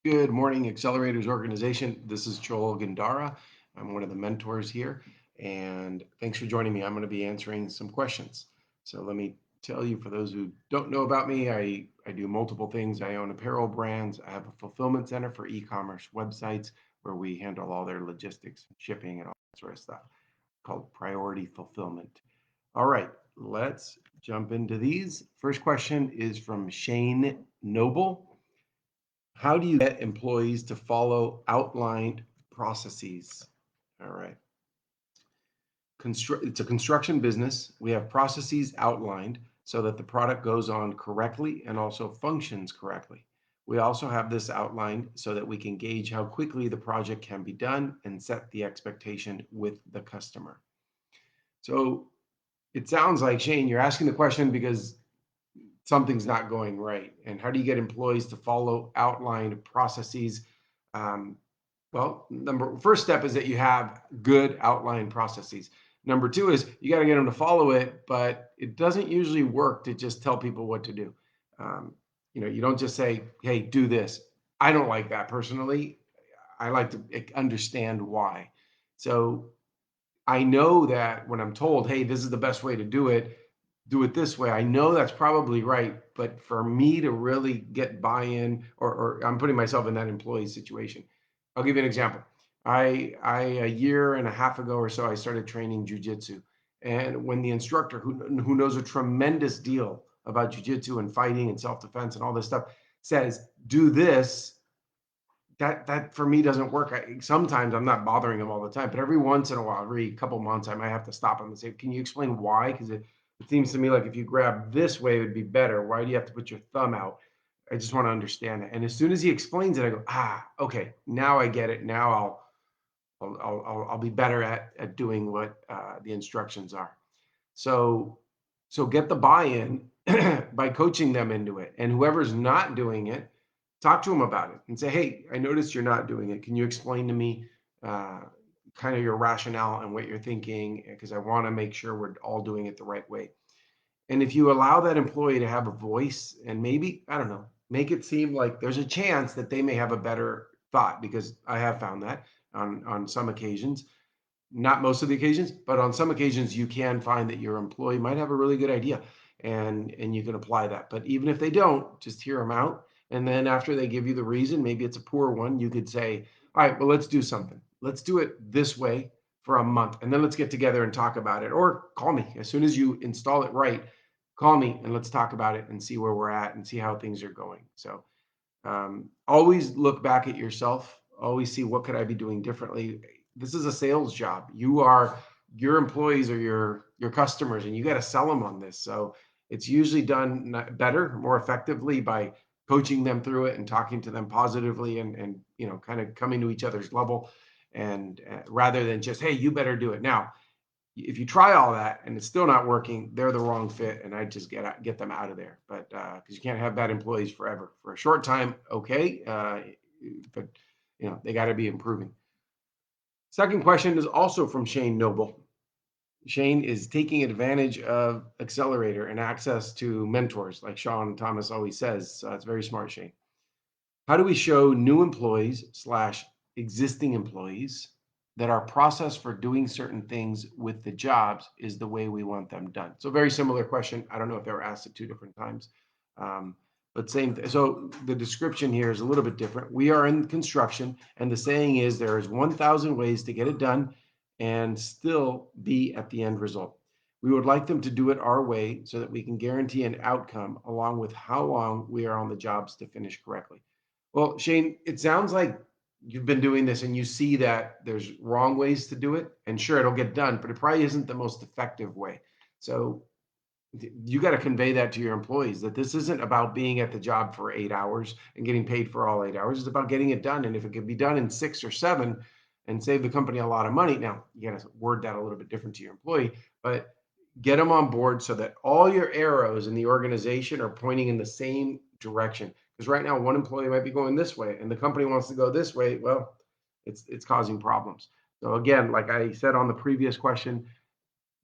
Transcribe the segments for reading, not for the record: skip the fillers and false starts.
Good morning, Accelerators organization. This is Joel Gandara. I'm one of the mentors here, and thanks for joining me. I'm going to be answering some questions. So let me tell you, for those who don't know about me, I do multiple things. I own apparel brands. I have a fulfillment center for e-commerce websites where we handle all their logistics, shipping, and all that sort of stuff, called Priority Fulfillment. All right, let's jump into these. First question is from Shane Noble. How do you get employees to follow outlined processes? All right. It's a construction business. We have processes outlined so that the product goes on correctly and also functions correctly. We also have this outlined so that we can gauge how quickly the project can be done and set the expectation with the customer. So it sounds like, Shane, you're asking the question because something's not going right. And how do you get employees to follow outlined processes? Um, well, first step is that you have good outlined processes. Number two is you got to get them to follow it, but it doesn't usually work to just tell people what to do. Um, you don't just say, "Hey, do this." I don't like that personally. I like to understand why. So I know that when I'm told, "Hey, this is the best way to do it this way." I know that's probably right, but for me to really get buy-in, or I'm putting myself in that employee situation. I'll give you an example. I a year and a half ago or so, I started training jujitsu, and when the instructor, who knows a tremendous deal about jujitsu and fighting and self-defense and all this stuff, says, "Do this," that for me doesn't work. Sometimes I'm not bothering them all the time, but every once in a while, every couple months, I might have to stop them and say, "Can you explain why?" Because it seems to me like if you grab this way, it would be better. Why do you have to put your thumb out? I just want to understand it. And as soon as he explains it, I go, okay, now I get it. Now I'll be better at doing what the instructions are. So so get the buy-in by coaching them into it. And whoever's not doing it, talk to them about it and say, "Hey, I noticed you're not doing it. Can you explain to me uh, kind of your rationale and what you're thinking? Because I want to make sure we're all doing it the right way." And if you allow that employee to have a voice and maybe, I don't know, make it seem like there's a chance that they may have a better thought, because I have found that on some occasions, not most of the occasions, but on some occasions you can find that your employee might have a really good idea, and you can apply that. But even if they don't, just hear them out. And then after they give you the reason, maybe it's a poor one, you could say, "All right, well, let's do something. Let's do it this way for a month. And then let's get together and talk about it." Or call me as soon as you install it right. Call me and let's talk about it and see where we're at and see how things are going. So always look back at yourself. Always see, what could I be doing differently. This is a sales job. Your employees are your customers, and you got to sell them on this. So it's usually done better, more effectively, by coaching them through it and talking to them positively, and kind of coming to each other's level, and rather than just, "Hey, you better do it now." If you try all that and it's still not working, they're the wrong fit, and I just get them out of there. But because you can't have bad employees forever. For a short time, okay, but they got to be improving. Second question is also from Shane Noble. Shane is taking advantage of Accelerator and access to mentors, like Sean Thomas always says. So that's very smart, Shane. How do we show new employees slash existing employees that our process for doing certain things with the jobs is the way we want them done? So very similar question. I don't know if they were asked at two different times, um, but same. So the description here is a little bit different. We are in construction, and the saying is there is 1,000 ways to get it done and still be at the end result. We would like them to do it our way so that we can guarantee an outcome along with how long we are on the jobs to finish correctly. Well, Shane, it sounds like you've been doing this and you see that there's wrong ways to do it. And sure, it'll get done, but it probably isn't the most effective way. So you got to convey that to your employees, that this isn't about being at the job for 8 hours and getting paid for all 8 hours. It's about getting it done. And if it could be done in 6 or 7 and save the company a lot of money, now you got to word that a little bit different to your employee, but get them on board so that all your arrows in the organization are pointing in the same direction. Because right now, one employee might be going this way and the company wants to go this way. Well, it's causing problems. So again, like I said on the previous question,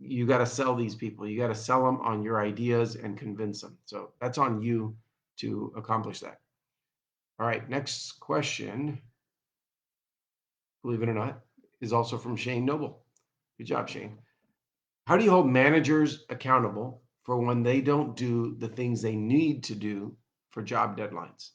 you got to sell these people. You got to sell them on your ideas and convince them. So that's on you to accomplish that. All right, next question, believe it or not, is also from Shane Noble. Good job, Shane. How do you hold managers accountable for when they don't do the things they need to do for job deadlines?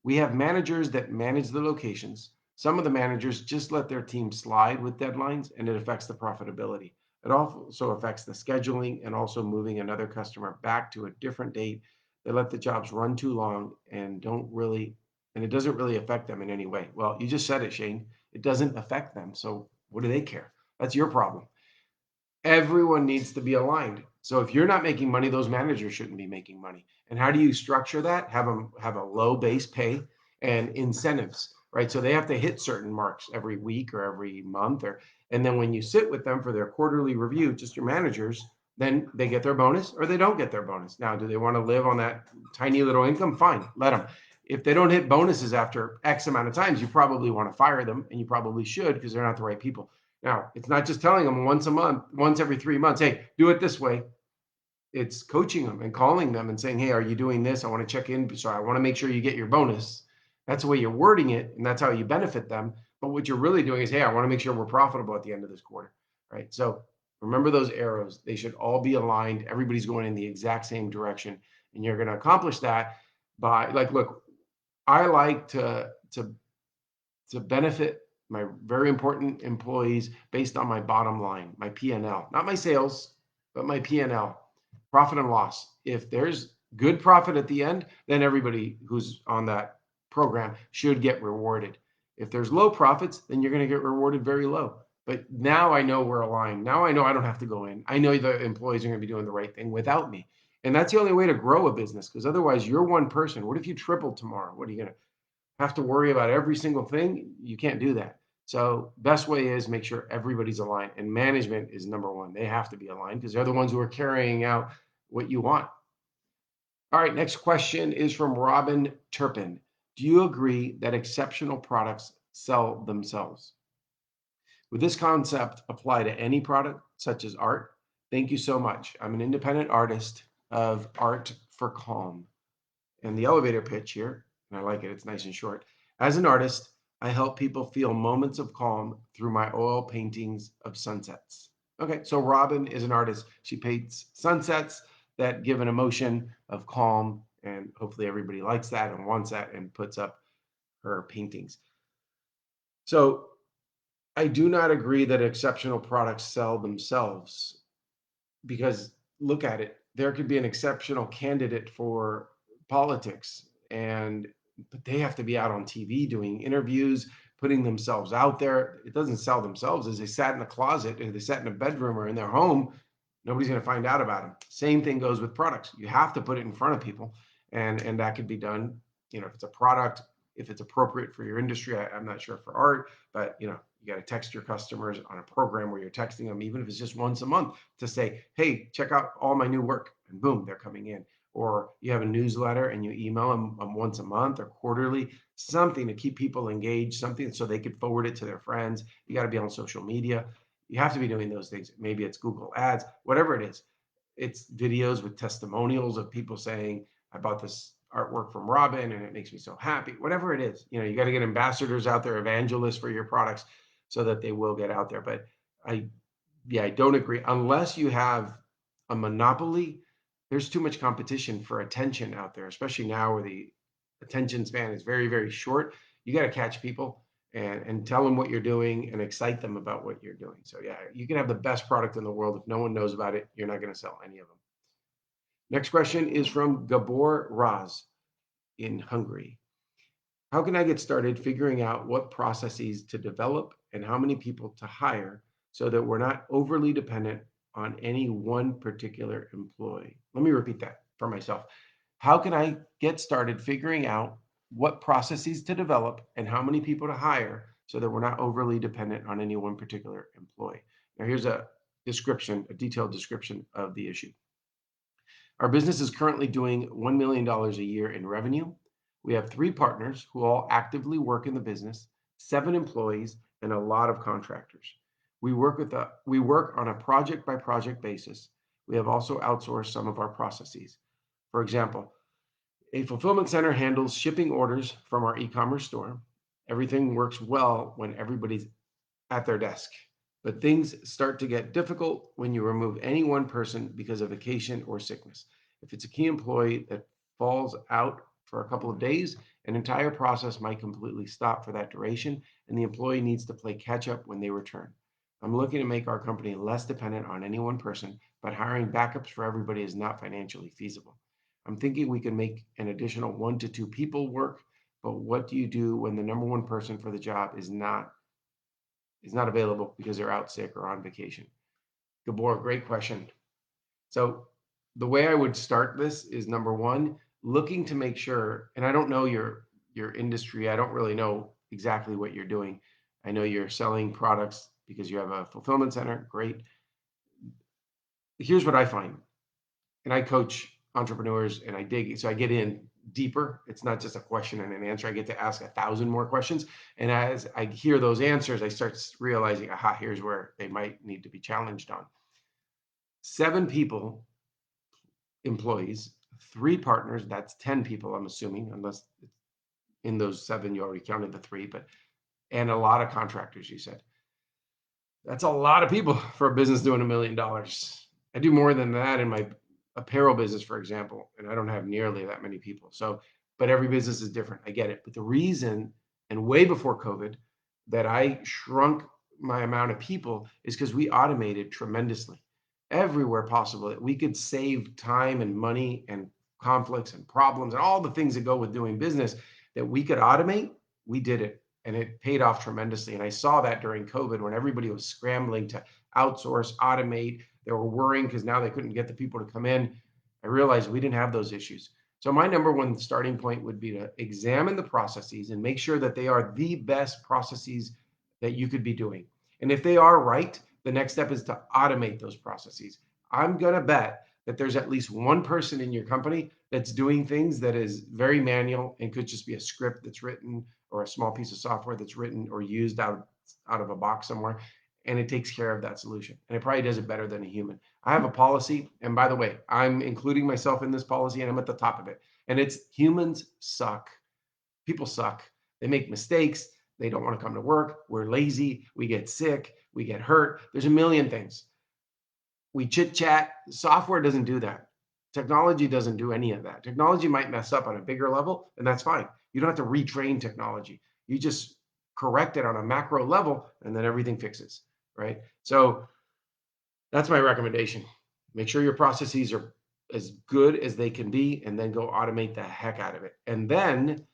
We have managers that manage the locations. Some of the managers just let their team slide with deadlines, and it affects the profitability. It also affects the scheduling and also moving another customer back to a different date. They let the jobs run too long and it doesn't really affect them in any way. Well, you just said it, Shane. It doesn't affect them. So what do they care? That's your problem. Everyone needs to be aligned. So if you're not making money, those managers shouldn't be making money. And how do you structure that? Have them have a low base pay and incentives, right? So they have to hit certain marks every week or every month, or and then when you sit with them for their quarterly review, just your managers, then they get their bonus or they don't get their bonus. Now, do they want to live on that tiny little income? Fine, let them. If they don't hit bonuses after X amount of times, you probably want to fire them, and you probably should because they're not the right people. Now, it's not just telling them once a month, once every 3 months, hey, do it this way. It's coaching them and calling them and saying, hey, are you doing this? I want to check in. So I want to make sure you get your bonus. That's the way you're wording it, and that's how you benefit them. But what you're really doing is, hey, I want to make sure we're profitable at the end of this quarter, right? So remember those arrows. They should all be aligned. Everybody's going in the exact same direction. And you're going to accomplish that by, like, look, I like to benefit my very important employees based on my bottom line, my P&L, not my sales, but my P&L, profit and loss. If there's good profit at the end, then everybody who's on that program should get rewarded. If there's low profits, then you're going to get rewarded very low. But now I know we're aligned. Now I know I don't have to go in. I know the employees are going to be doing the right thing without me. And that's the only way to grow a business, because otherwise you're one person. What if you triple tomorrow? What are you going to have to worry about every single thing? You can't do that. So best way is make sure everybody's aligned, and management is number one. They have to be aligned because they're the ones who are carrying out what you want. All right, next question is from Robin Turpin. Do you agree that exceptional products sell themselves? Would this concept apply to any product, such as art? Thank you so much. I'm an independent artist of art for calm. And the elevator pitch here, and I like it, it's nice and short. As an artist, I help people feel moments of calm through my oil paintings of sunsets. Okay, so Robin is an artist. She paints sunsets that give an emotion of calm, and hopefully everybody likes that and wants that and puts up her paintings. So I do not agree that exceptional products sell themselves, because look at it, there could be an exceptional candidate for politics, and but they have to be out on TV doing interviews, putting themselves out there. It doesn't sell themselves. As they sat in a closet, or they sat in a bedroom or in their home, nobody's going to find out about them. Same thing goes with products. You have to put it in front of people, and that could be done. If it's a product, if it's appropriate for your industry. I'm not sure for art, but you got to text your customers on a program where you're texting them, even if it's just once a month, to say, hey, check out all my new work, and boom, they're coming in. Or you have a newsletter and you email them once a month or quarterly, something to keep people engaged, something so they could forward it to their friends. You got to be on social media. You have to be doing those things. Maybe it's Google Ads, whatever it is. It's videos with testimonials of people saying, I bought this artwork from Robin and it makes me so happy. Whatever it is, you got to get ambassadors out there, evangelists for your products, so that they will get out there. But I don't agree. Unless you have a monopoly, there's too much competition for attention out there, especially now where the attention span is very, very short. You got to catch people and tell them what you're doing and excite them about what you're doing. So yeah, you can have the best product in the world. If no one knows about it, you're not going to sell any of them. Next question is from Gabor Raz in Hungary. How can I get started figuring out what processes to develop and how many people to hire so that we're not overly dependent on any one particular employee? Let me repeat that for myself. How can I get started figuring out what processes to develop and how many people to hire so that we're not overly dependent on any one particular employee? Now, here's a detailed description of the issue. Our business is currently doing $1 million a year in revenue. We have 3 partners who all actively work in the business, 7 employees, and a lot of contractors. We work on a project by project basis. We have also outsourced some of our processes. For example, A fulfillment center handles shipping orders from our e-commerce store. Everything works well when everybody's at their desk. But things start to get difficult when you remove any one person because of vacation or sickness. If it's a key employee that falls out for a couple of days, an entire process might completely stop for that duration, and the employee needs to play catch up when they return. I'm looking to make our company less dependent on any one person, but hiring backups for everybody is not financially feasible. I'm thinking we can make an additional 1 to 2 people work, but what do you do when the number one person for the job is not available because they're out sick or on vacation? Gabor, great question. So the way I would start this is, number one, looking to make sure, and I don't know your industry. I don't really know exactly what you're doing. I know you're selling products because you have a fulfillment center. Great. Here's what I find, and I coach entrepreneurs and I dig, so I get in deeper. It's not just a question and an answer. I get to ask 1,000 more questions. And as I hear those answers, I start realizing, aha, here's where they might need to be challenged on. 7 people, employees, 3 partners, that's 10 people, I'm assuming, unless in those 7 you already counted the 3, but and a lot of contractors, you said. That's a lot of people for a business doing $1 million. I do more than that in my apparel business, for example, and I don't have nearly that many people. So, but every business is different. I get it. But the reason, and way before COVID, that I shrunk my amount of people is because we automated tremendously everywhere possible, that we could save time and money and conflicts and problems and all the things that go with doing business that we could automate. We did it, and it paid off tremendously. And I saw that during COVID when everybody was scrambling to outsource, automate. They were worrying because now they couldn't get the people to come in. I realized we didn't have those issues. So my number one starting point would be to examine the processes and make sure that they are the best processes that you could be doing. And if they are right, the next step is to automate those processes. I'm going to bet that there's at least one person in your company that's doing things that is very manual and could just be a script that's written or a small piece of software that's written or used out of a box somewhere, and it takes care of that solution. And it probably does it better than a human. I have a policy, and by the way, I'm including myself in this policy, and I'm at the top of it. And it's humans suck. People suck. They make mistakes. They don't want to come to work. We're lazy. We get sick. We get hurt. There's a million things. We chit chat. Software doesn't do that. Technology doesn't do any of that. Technology might mess up on a bigger level, and that's fine. You don't have to retrain technology. You just correct it on a macro level, and then everything fixes, right? So that's my recommendation. Make sure your processes are as good as they can be, and then go automate the heck out of it. And then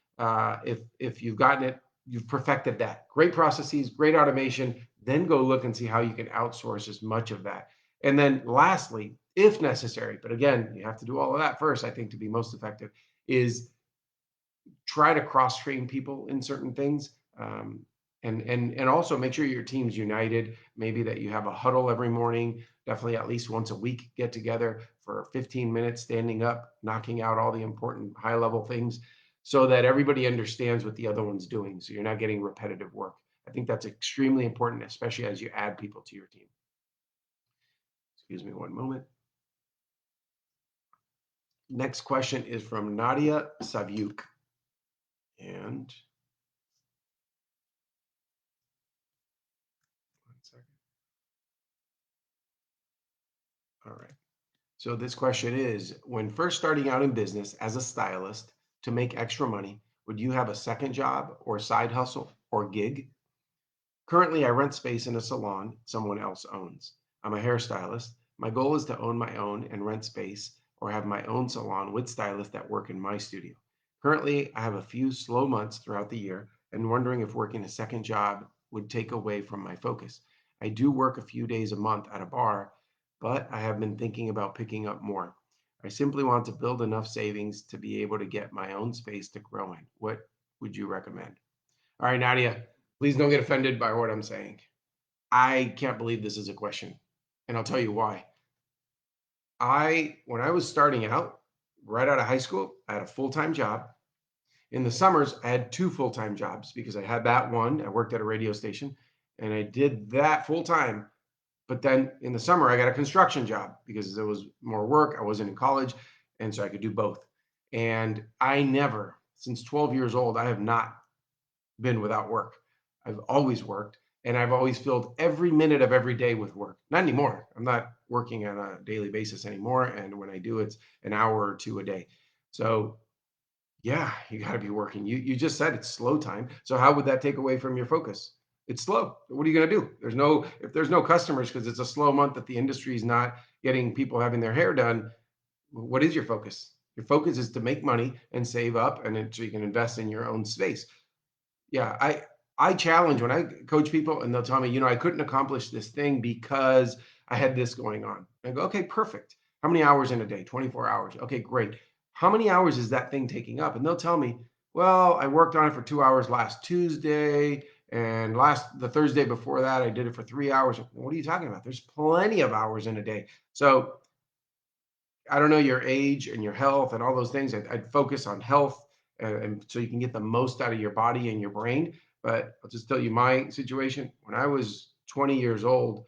if you've gotten it, you've perfected that. Great processes, great automation. Then go look and see how you can outsource as much of that. And then lastly, if necessary, but again, you have to do all of that first, I think, to be most effective, is try to cross-train people in certain things. And also make sure your team's united. Maybe that you have a huddle every morning, definitely at least once a week, get together for 15 minutes, standing up, knocking out all the important high level things so that everybody understands what the other one's doing. So you're not getting repetitive work. I think that's extremely important, especially as you add people to your team. Excuse me one moment. Next question is from Nadia Savyuk. And one second. All right. So this question is, when first starting out in business as a stylist to make extra money, would you have a second job or side hustle or gig? Currently, I rent space in a salon someone else owns. I'm a hairstylist. My goal is to own my own and rent space or have my own salon with stylists that work in my studio. Currently, I have a few slow months throughout the year and wondering if working a second job would take away from my focus. I do work a few days a month at a bar, but I have been thinking about picking up more. I simply want to build enough savings to be able to get my own space to grow in. What would you recommend? All right, Nadia, please don't get offended by what I'm saying. I can't believe this is a question, and I'll tell you why. When I was starting out, right out of high school, I had a full-time job. In the summers, I had 2 full-time jobs because I had that one. I worked at a radio station, and I did that full time. But then in the summer, I got a construction job because there was more work. I wasn't in college, and so I could do both. And I never, since 12 years old, I have not been without work. I've always worked, and I've always filled every minute of every day with work. Not anymore. I'm not working on a daily basis anymore. And when I do, it's an hour or two a day. So yeah, you got to be working. You just said it's slow time. So how would that take away from your focus? It's slow. What are you going to do? If there's no customers because it's a slow month that the industry is not getting people having their hair done, what is your focus? Your focus is to make money and save up and then so you can invest in your own space. Yeah, I challenge when I coach people and they'll tell me, I couldn't accomplish this thing because I had this going on. I go, okay, perfect. How many hours in a day? 24 hours. Okay, great. How many hours is that thing taking up? And they'll tell me, well, I worked on it for 2 hours last Tuesday, and the Thursday before that, I did it for 3 hours. What are you talking about? There's plenty of hours in a day. So I don't know your age and your health and all those things. I'd focus on health and so you can get the most out of your body and your brain. But I'll just tell you my situation. When I was 20 years old,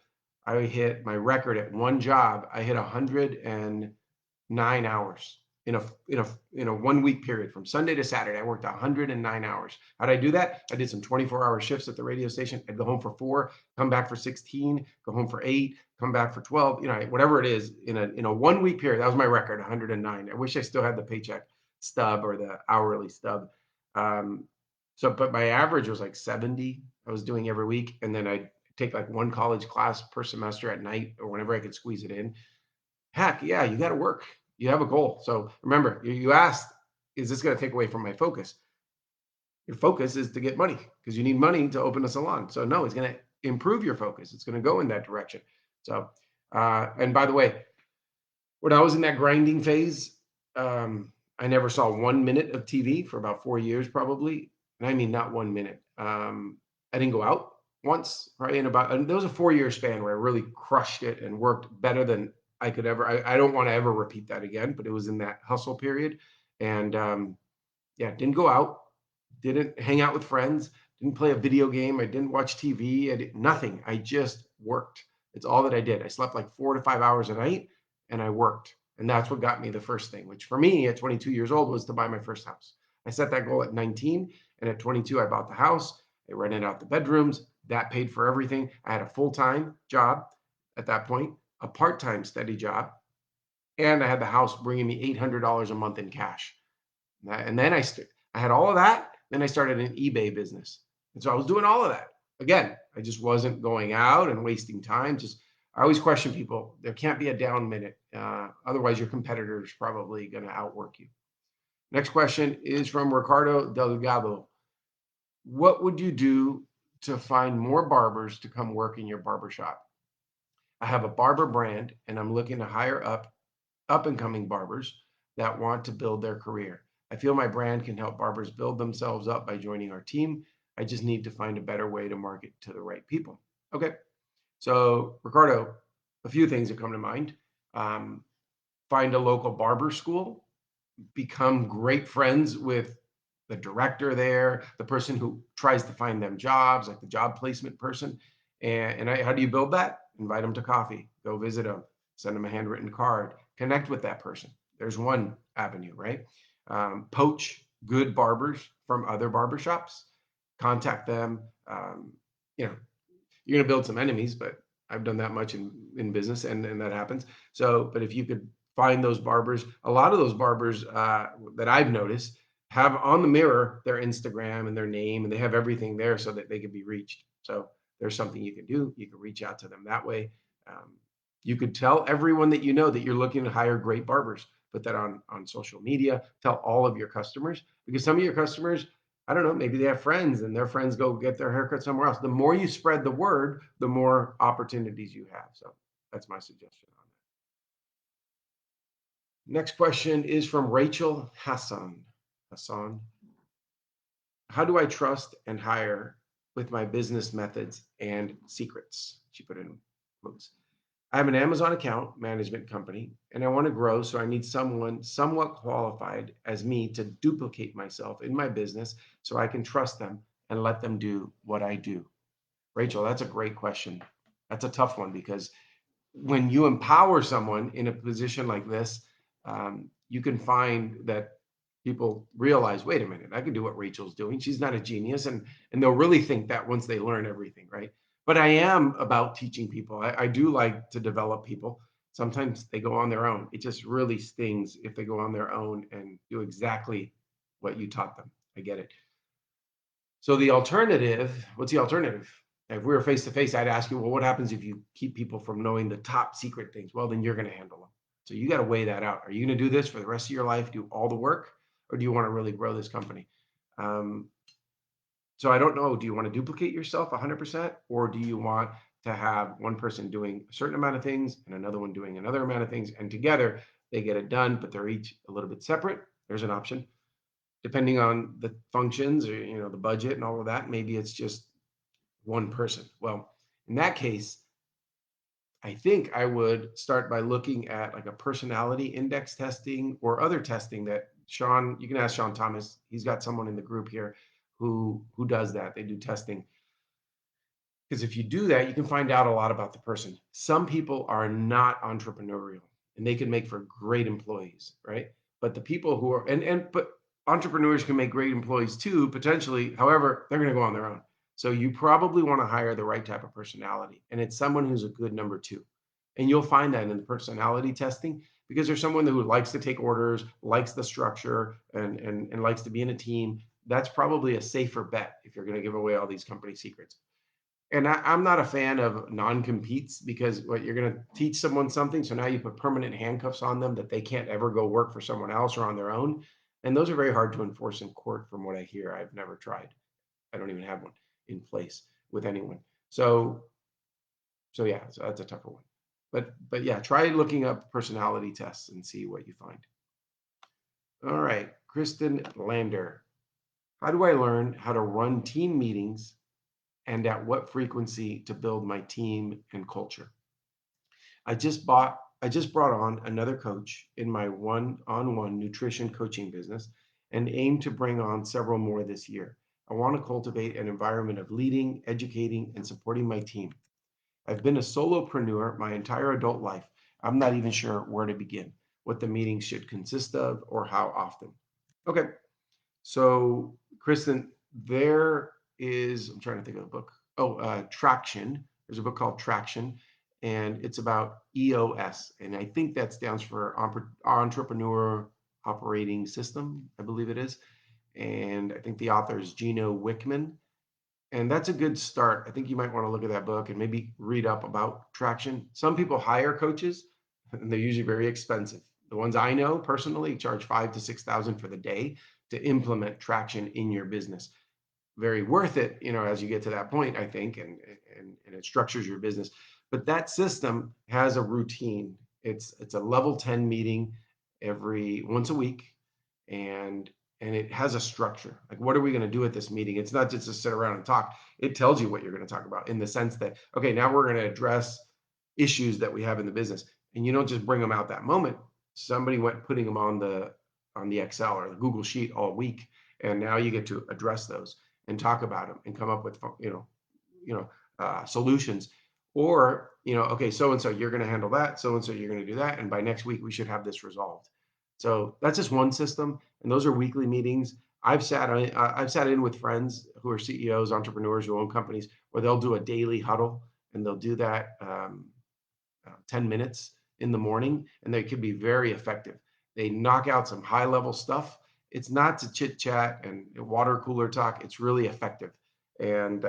I hit my record at one job. I hit 109 hours in a 1 week period from Sunday to Saturday. I worked 109 hours. How did I do that? I did some 24-hour shifts at the radio station. I'd go home for 4, come back for 16, go home for 8, come back for 12. Whatever it is in a 1 week period. That was my record, 109. I wish I still had the paycheck stub or the hourly stub. Um, but my average was like 70. I was doing every week, and then I'd take like one college class per semester at night or whenever I could squeeze it in. Heck yeah, you got to work. You have a goal. So remember, you asked, is this going to take away from my focus? Your focus is to get money because you need money to open a salon. So no, it's going to improve your focus. It's going to go in that direction. So, and by the way, when I was in that grinding phase, I never saw 1 minute of TV for about 4 years, probably. And I mean, not 1 minute. I didn't go out once, right? And there was a 4 year span where I really crushed it and worked better than I could ever. I don't want to ever repeat that again, but it was in that hustle period. And yeah, didn't go out, didn't hang out with friends, didn't play a video game. I didn't watch TV. I did nothing. I just worked. It's all that I did. I slept like 4 to 5 hours a night and I worked. And that's what got me the first thing, which for me at 22 years old was to buy my first house. I set that goal at 19. And at 22, I bought the house. I rented out the bedrooms. That paid for everything. I had a full time job at that point, a part time steady job. And I had the house bringing me $800 a month in cash. And then I had all of that. Then I started an eBay business. And so I was doing all of that. Again, I just wasn't going out and wasting time. I always question people. There can't be a down minute. Otherwise, your competitor is probably going to outwork you. Next question is from Ricardo Delgado. What would you do to find more barbers to come work in your barbershop? I have a barber brand and I'm looking to hire up and coming barbers that want to build their career. I feel my brand can help barbers build themselves up by joining our team. I just need to find a better way to market to the right people. Okay. So, Ricardo, a few things that come to mind. Um, Find a local barber school, become great friends with the director there, the person who tries to find them jobs, like the job placement person. How do you build that? Invite them to coffee, go visit them, send them a handwritten card, connect with that person. There's one avenue, right? Poach good barbers from other barbershops, contact them. You know, you're going to build some enemies, but I've done that much in business and that happens. So, but if you could find those barbers, a lot of those barbers that I've noticed have on the mirror their Instagram and their name, and they have everything there so that they can be reached. So there's something you can do. You can reach out to them that way. Um, you could tell everyone that you know that you're looking to hire great barbers. Put that on social media. Tell all of your customers because some of your customers, I don't know, maybe they have friends and their friends go get their haircut somewhere else. The more you spread the word, the more opportunities you have. So that's my suggestion on that. Next question is from Rachel Hassan. Hassan, how do I trust and hire with my business methods and secrets? She put in quotes. I have an Amazon account management company and I want to grow, so I need someone somewhat qualified as me to duplicate myself in my business so I can trust them and let them do what I do. Rachel, that's a great question. That's a tough one because when you empower someone in a position like this, you can find that people realize, wait a minute, I can do what Rachel's doing. She's not a genius. And they'll really think that once they learn everything, right? But I am about teaching people. I do like to develop people. Sometimes they go on their own. It just really stings if they go on their own and do exactly what you taught them. I get it. So the alternative, what's the alternative? If we were face to face, I'd ask you, well, what happens if you keep people from knowing the top secret things? Well, then you're going to handle them. So you got to weigh that out. Are you going to do this for the rest of your life, do all the work, or do you want to really grow this company? Um, so I don't know. Do you want to duplicate yourself 100%, or do you want to have one person doing a certain amount of things and another one doing another amount of things, and together they get it done, but they're each a little bit separate? There's an option. Depending on the functions or the budget and all of that, maybe it's just one person. Well, in that case, I think I would start by looking at like a personality index testing or other testing that Sean, you can ask Sean Thomas. He's got someone in the group here who does that. They do testing. Because if you do that, you can find out a lot about the person. Some people are not entrepreneurial and they can make for great employees, right? But the people who are but entrepreneurs can make great employees too, potentially. However, they're going to go on their own. So you probably want to hire the right type of personality. And it's someone who's a good number two. And you'll find that in the personality testing because there's someone who likes to take orders, likes the structure, and likes to be in a team. That's probably a safer bet if you're going to give away all these company secrets. And I'm not a fan of non-competes because what you're going to teach someone something. So now you put permanent handcuffs on them that they can't ever go work for someone else or on their own. And those are very hard to enforce in court from what I hear. I've never tried. I don't even have one in place with anyone. So, so yeah, so that's a tougher one. But yeah, try looking up personality tests and see what you find. All right, Kristen Lander. How do I learn how to run team meetings and at what frequency to build my team and culture? I just brought on another coach in my one-on-one nutrition coaching business and aim to bring on several more this year. I want to cultivate an environment of leading, educating, and supporting my team. I've been a solopreneur my entire adult life. I'm not even sure where to begin, what the meetings should consist of, or how often. Okay, so, Kristen, I'm trying to think of a book. Oh, Traction. There's a book called Traction, and it's about EOS. And I think that stands for Entrepreneur Operating System, I believe it is. And I think the author is Gino Wickman. And that's a good start. I think you might want to look at that book and maybe read up about traction. Some people hire coaches, and they're usually very expensive. The ones I know personally charge 5 to 6 thousand for the day to implement traction in your business. Very worth it, as you get to that point, I think, and it structures your business. But that system has a routine. It's a level 10 meeting every once a week, and it has a structure. Like, what are we going to do at this meeting? It's not just to sit around and talk. It tells you what you're going to talk about in the sense that, okay, now we're going to address issues that we have in the business, and you don't just bring them out that moment. Somebody went putting them on the Excel or the Google Sheet all week, and now you get to address those and talk about them and come up with solutions. Or okay, so and so you're going to handle that, so and so you're going to do that, and by next week we should have this resolved. So that's just one system, and those are weekly meetings. I've sat in with friends who are CEOs, entrepreneurs who own companies, where they'll do a daily huddle, and they'll do that 10 minutes in the morning, and they can be very effective. They knock out some high level stuff. It's not to chit chat and water cooler talk. It's really effective, and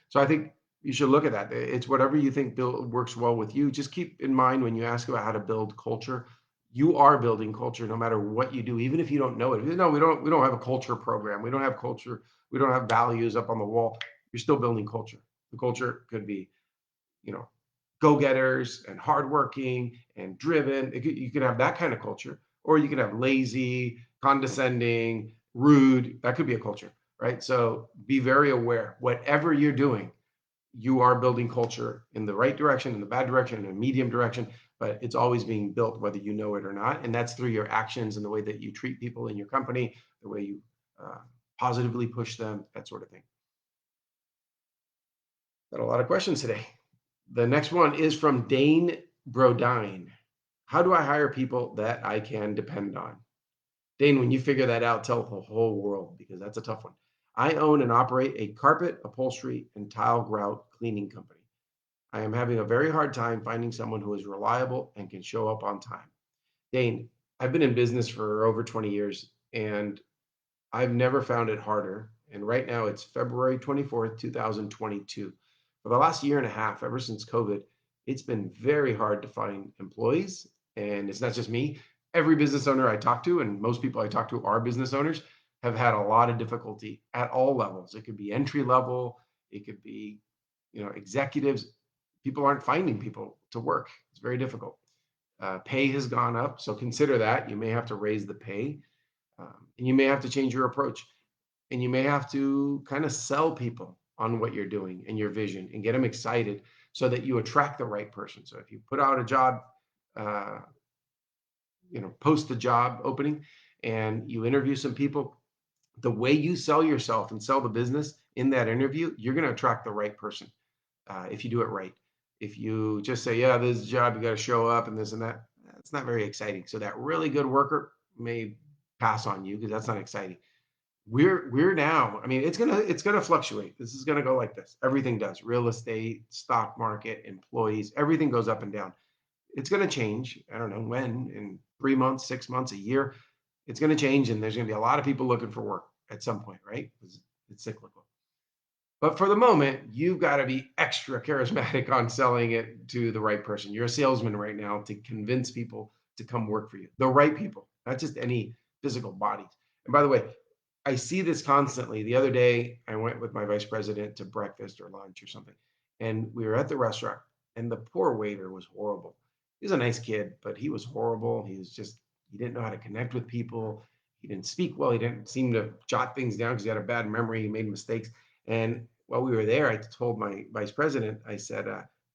so I think you should look at that. It's whatever you think works well with you. Just keep in mind when you ask about how to build culture, you are building culture no matter what you do, even if you don't know it. No, we don't have a culture program. We don't have culture. We don't have values up on the wall. You're still building culture. The culture could be, you know, go-getters and hardworking and driven. You could have that kind of culture, or you could have lazy, condescending, rude. That could be a culture, right? So be very aware. Whatever you're doing, you are building culture in the right direction, in the bad direction, in a medium direction, but it's always being built whether you know it or not. And that's through your actions and the way that you treat people in your company, the way you positively push them, that sort of thing. Got a lot of questions today. The next one is from Dane Brodine. How do I hire people that I can depend on? Dane, when you figure that out, tell the whole world because that's a tough one. I own and operate a carpet, upholstery, and tile grout cleaning company. I am having a very hard time finding someone who is reliable and can show up on time. Dane, I've been in business for over 20 years and I've never found it harder. And right now it's February 24th, 2022. For the last year and a half, ever since COVID, it's been very hard to find employees. And it's not just me. Every business owner I talk to, and most people I talk to are business owners, have had a lot of difficulty at all levels. It could be entry level, it could be, executives. People aren't finding people to work. It's very difficult. Pay has gone up, so consider that. You may have to raise the pay, and you may have to change your approach, and you may have to kind of sell people on what you're doing and your vision and get them excited so that you attract the right person. So if you put out a job, uh, post a job opening and you interview some people, the way you sell yourself and sell the business in that interview, you're going to attract the right person if you do it right. If you just say, yeah, this is a job, you got to show up and this and that, that's not very exciting. So that really good worker may pass on you because that's not exciting. We're now, I mean, it's gonna fluctuate. This is gonna go like this. Everything does. Real estate, stock market, employees, everything goes up and down. It's gonna change. I don't know when, in 3 months, 6 months, a year. It's gonna change, and there's gonna be a lot of people looking for work at some point, right? It's cyclical. But for the moment, you've got to be extra charismatic on selling it to the right person. You're a salesman right now to convince people to come work for you. The right people, not just any physical bodies. And by the way, I see this constantly. The other day, I went with my vice president to breakfast or lunch or something, and we were at the restaurant, and the poor waiter was horrible. He was a nice kid, but he was horrible. He didn't know how to connect with people. He didn't speak well. He didn't seem to jot things down because he had a bad memory. He made mistakes. And while we were there, I told my vice president, I said,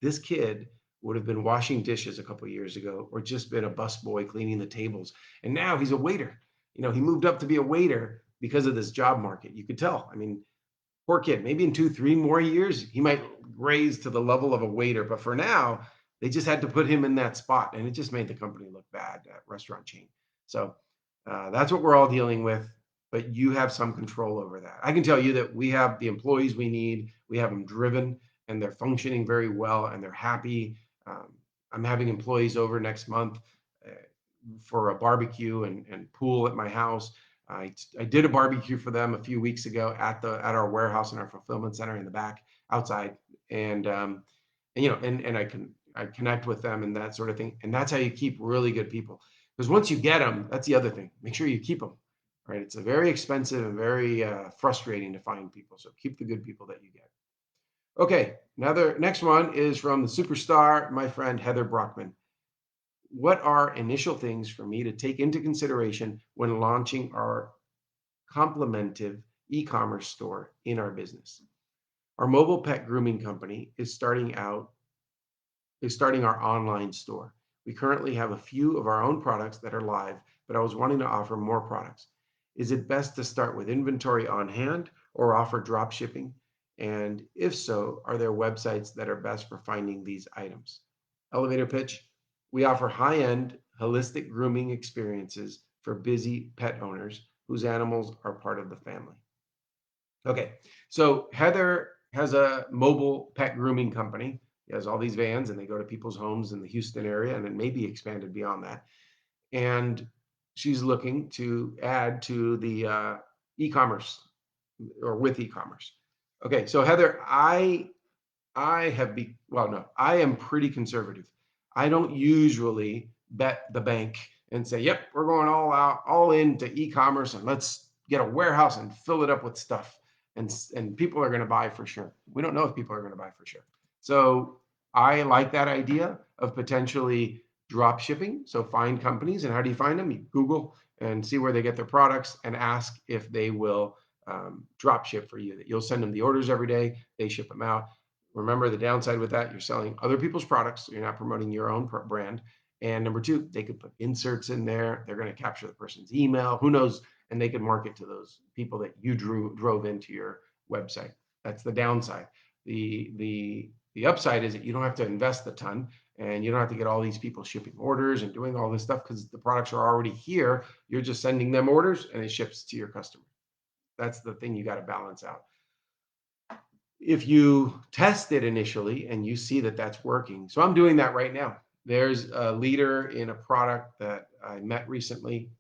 this kid would have been washing dishes a couple of years ago or just been a busboy cleaning the tables. And now he's a waiter. He moved up to be a waiter because of this job market. You could tell. I mean, poor kid. Maybe in 2, 3 more years, he might raise to the level of a waiter. But for now, they just had to put him in that spot, and it just made the company look bad, that restaurant chain. So that's what we're all dealing with. But you have some control over that. I can tell you that we have the employees we need. We have them driven, and they're functioning very well, and they're happy. Um, I'm having employees over next month uh, for a barbecue and pool at my house. I did a barbecue for them a few weeks ago at our warehouse in our fulfillment center in the back outside, and I connect with them and that sort of thing, and that's how you keep really good people. Because once you get them, that's the other thing. Make sure you keep them. Right? It's a very expensive and very frustrating to find people. So keep the good people that you get. Okay, next one is from the superstar, my friend Heather Brockman. What are initial things for me to take into consideration when launching our complementive e-commerce store in our business? Our mobile pet grooming company is starting our online store. We currently have a few of our own products that are live, but I was wanting to offer more products. Is it best to start with inventory on hand or offer drop shipping? And if so, are there websites that are best for finding these items? Elevator pitch. We offer high-end holistic grooming experiences for busy pet owners whose animals are part of the family. Okay, so Heather has a mobile pet grooming company. He has all these vans and they go to people's homes in the Houston area and it may be expanded beyond that. And she's looking to add to the e-commerce or with e-commerce. Okay, so Heather, I am pretty conservative. I don't usually bet the bank and say, yep, we're going all out, all into e-commerce and let's get a warehouse and fill it up with stuff. And people are going to buy for sure. We don't know if people are going to buy for sure. So I like that idea of potentially drop shipping. So find companies, and how do you find them? You Google and see where they get their products and ask if they will drop ship for you. That you'll send them the orders every day, they ship them out. Remember, the downside with that, you're selling other people's products, so you're not promoting your own brand. And number two, they could put inserts in there. They're going to capture the person's email. Who knows? And they can market to those people that you drove into your website. That's the downside. The upside is that you don't have to invest a ton. and you don't have to get all these people shipping orders and doing all this stuff because the products are already here. You're just sending them orders and it ships to your customer. That's the thing you got to balance out. If you test it initially and you see that that's working, so I'm doing that right now. There's a leader in a product that I met recently,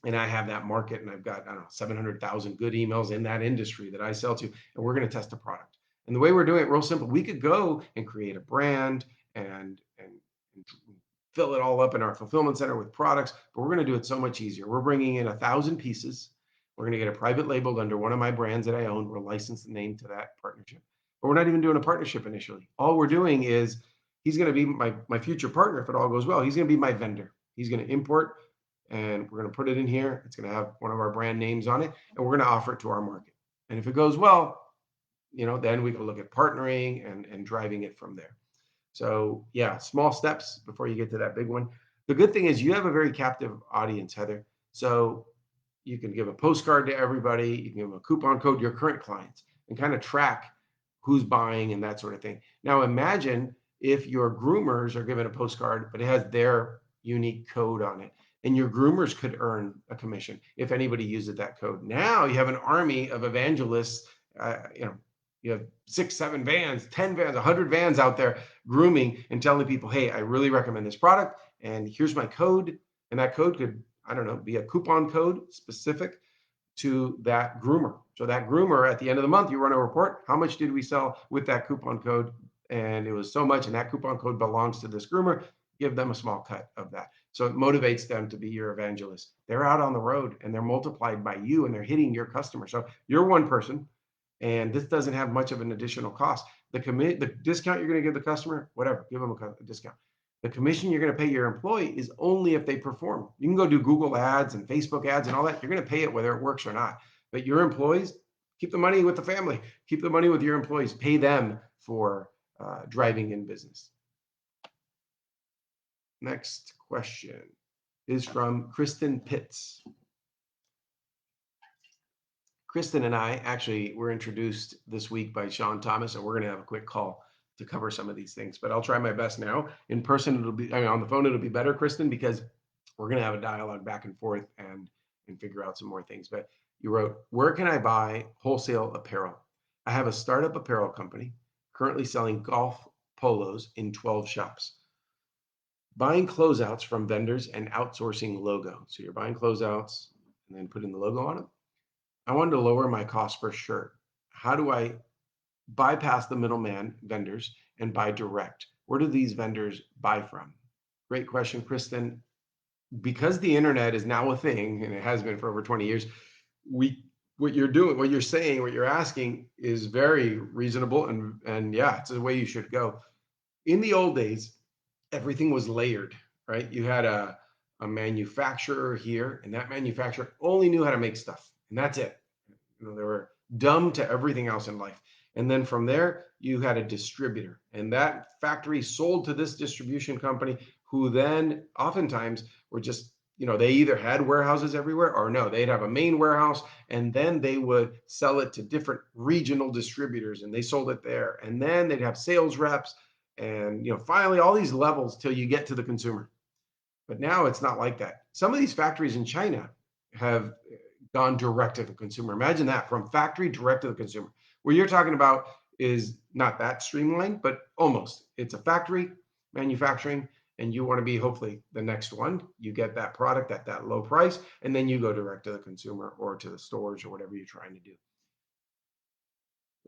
and I have that market, and I've got, I don't know, 700,000 good emails in that industry that I sell to, and we're going to test a product. And the way we're doing it, real simple. We could go and create a brand and fill it all up in our fulfillment center with products, but we're going to do it so much easier. We're bringing in 1,000 pieces. We're going to get a private labeled under one of my brands that I own. We're licensed the name to that partnership, but we're not even doing a partnership initially. All we're doing is he's going to be my future partner if it all goes well. He's going to be my vendor. He's going to import, and we're going to put it in here. It's going to have one of our brand names on it, and we're going to offer it to our market. And if it goes well, then we can look at partnering and driving it from there. So yeah, small steps before you get to that big one. The good thing is you have a very captive audience, Heather. So you can give a postcard to everybody. You can give them a coupon code, your current clients, and kind of track who's buying and that sort of thing. Now imagine if your groomers are given a postcard, but it has their unique code on it, and your groomers could earn a commission if anybody uses that code. Now you have an army of evangelists. You have 6, 7 vans, 10 vans, 100 vans out there grooming and telling people, hey, I really recommend this product, and here's my code. And that code could, I don't know, be a coupon code specific to that groomer. So that groomer, at the end of the month, you run a report. How much did we sell with that coupon code? And it was so much, and that coupon code belongs to this groomer. Give them a small cut of that. So it motivates them to be your evangelist. They're out on the road and they're multiplied by you, and they're hitting your customer. So you're one person, and this doesn't have much of an additional cost. The discount you're going to give the customer, whatever, give them a discount. The commission you're going to pay your employee is only if they perform. You can go do Google ads and Facebook ads and all that. You're going to pay it whether it works or not. But your employees, keep the money with the family. Keep the money with your employees. Pay them for driving in business. Next question is from Kristen Pitts. Kristen and I actually were introduced this week by Sean Thomas, and we're going to have a quick call to cover some of these things, but I'll try my best now. In person, on the phone, it'll be better, Kristen, because we're going to have a dialogue back and forth and figure out some more things. But you wrote, where can I buy wholesale apparel? I have a startup apparel company currently selling golf polos in 12 shops. Buying closeouts from vendors and outsourcing logo. So you're buying closeouts and then putting the logo on it. I wanted to lower my cost per shirt. How do I bypass the middleman vendors and buy direct? Where do these vendors buy from? Great question, Kristen. Because the internet is now a thing, and it has been for over 20 years, what you're doing, what you're saying, what you're asking is very reasonable, and yeah, it's the way you should go. In the old days, everything was layered, right? You had a manufacturer here, and that manufacturer only knew how to make stuff, and that's it. They were dumb to everything else in life. And then from there, you had a distributor, and that factory sold to this distribution company, who then oftentimes were just, they either had warehouses everywhere or no, they'd have a main warehouse, and then they would sell it to different regional distributors, and they sold it there. And then they'd have sales reps, and finally all these levels till you get to the consumer. But now it's not like that. Some of these factories in China have gone direct to the consumer. Imagine that, from factory direct to the consumer. What you're talking about is not that streamlined, but almost. It's a factory manufacturing, and you want to be hopefully the next one. You get that product at that low price, and then you go direct to the consumer or to the stores or whatever you're trying to do.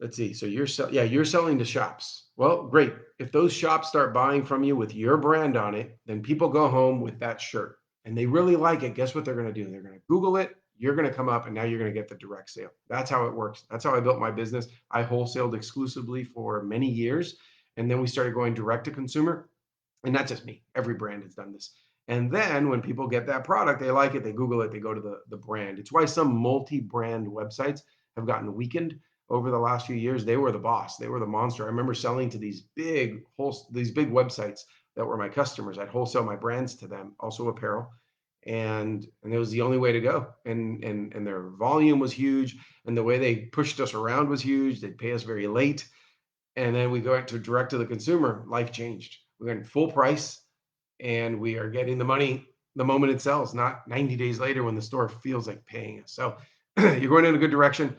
Let's see. So you're selling to shops. Well, great. If those shops start buying from you with your brand on it, then people go home with that shirt and they really like it. Guess what they're going to do? They're going to Google it. You're going to come up, and now you're going to get the direct sale. That's how it works. That's how I built my business. I wholesaled exclusively for many years, and then we started going direct to consumer. And not just me. Every brand has done this. And then when people get that product, they like it, they Google it, they go to the brand. It's why some multi-brand websites have gotten weakened over the last few years. They were the boss. They were the monster. I remember selling to these big websites that were my customers. I'd wholesale my brands to them, also apparel. And it was the only way to go. And their volume was huge. And the way they pushed us around was huge. They'd pay us very late. And then we go to direct to the consumer. Life changed. We're getting full price, and we are getting the money the moment it sells, not 90 days later when the store feels like paying us. So you're going in a good direction,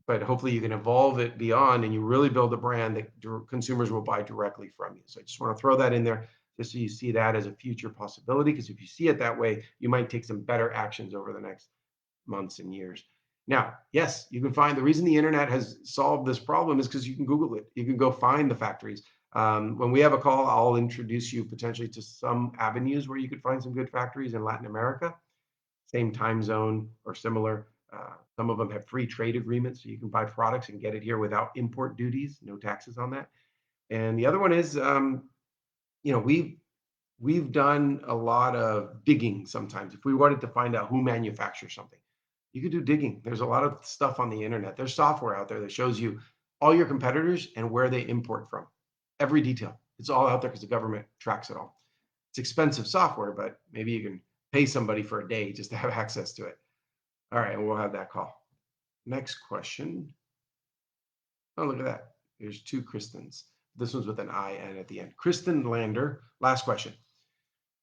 but hopefully you can evolve it beyond and you really build a brand that consumers will buy directly from you. So I just want to throw that in there just so you see that as a future possibility. Because if you see it that way, you might take some better actions over the next months and years. Now, yes, you can find the reason the internet has solved this problem is because you can Google it. You can go find the factories. When we have a call, I'll introduce you potentially to some avenues where you could find some good factories in Latin America, same time zone or similar. Some of them have free trade agreements, so you can buy products and get it here without import duties, no taxes on that. And the other one is, you know, we've done a lot of digging sometimes. If we wanted to find out who manufactures something, you could do digging. There's a lot of stuff on the internet. There's software out there that shows you all your competitors and where they import from. Every detail. It's all out there because the government tracks it all. It's expensive software, but maybe you can pay somebody for a day just to have access to it. All right, and we'll have that call. Next question. Oh, look at that. There's two Kristens. This one's with an IN at the end. Kristen Lander, last question.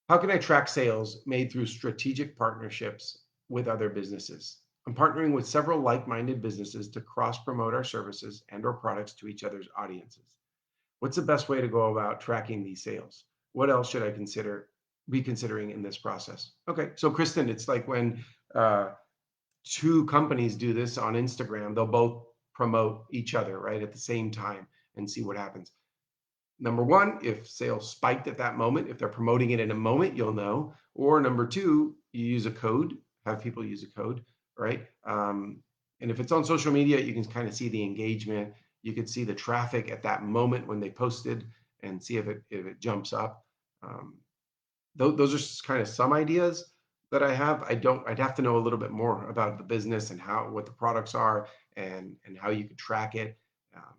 How can I track sales made through strategic partnerships with other businesses? I'm partnering with several like-minded businesses to cross-promote our services and or products to each other's audiences. What's the best way to go about tracking these sales? What else should I be considering in this process? Okay, so Kristen, it's like when two companies do this on Instagram, they'll both promote each other right at the same time and see what happens. Number one, if sales spiked at that moment, if they're promoting it in a moment, you'll know. Or number two, you use a code, have people use a code, right? And if it's on social media, you can kind of see the engagement. You could see the traffic at that moment when they posted and see if it jumps up. Um, those are kind of some ideas that I have. I'd have to know a little bit more about the business and what the products are and how you could track it. Um,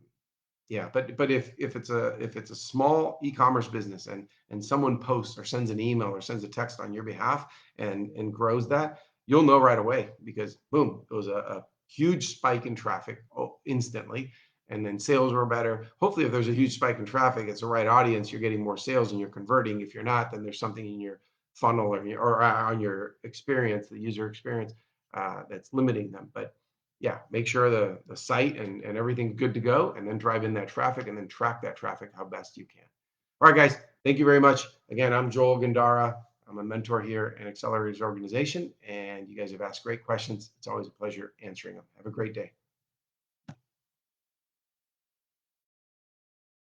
yeah, but if it's a small e-commerce business and someone posts or sends an email or sends a text on your behalf and grows that, you'll know right away because boom, it was a huge spike in traffic instantly, and then sales were better. Hopefully, if there's a huge spike in traffic, it's the right audience. You're getting more sales and you're converting. If you're not, then there's something in your funnel or on your experience, the user experience, that's limiting them. But yeah, make sure the site and everything's good to go, and then drive in that traffic and then track that traffic how best you can. All right, guys, thank you very much. Again, I'm Joel Gandara. I'm a mentor here in Accelerators Organization, and you guys have asked great questions. It's always a pleasure answering them. Have a great day.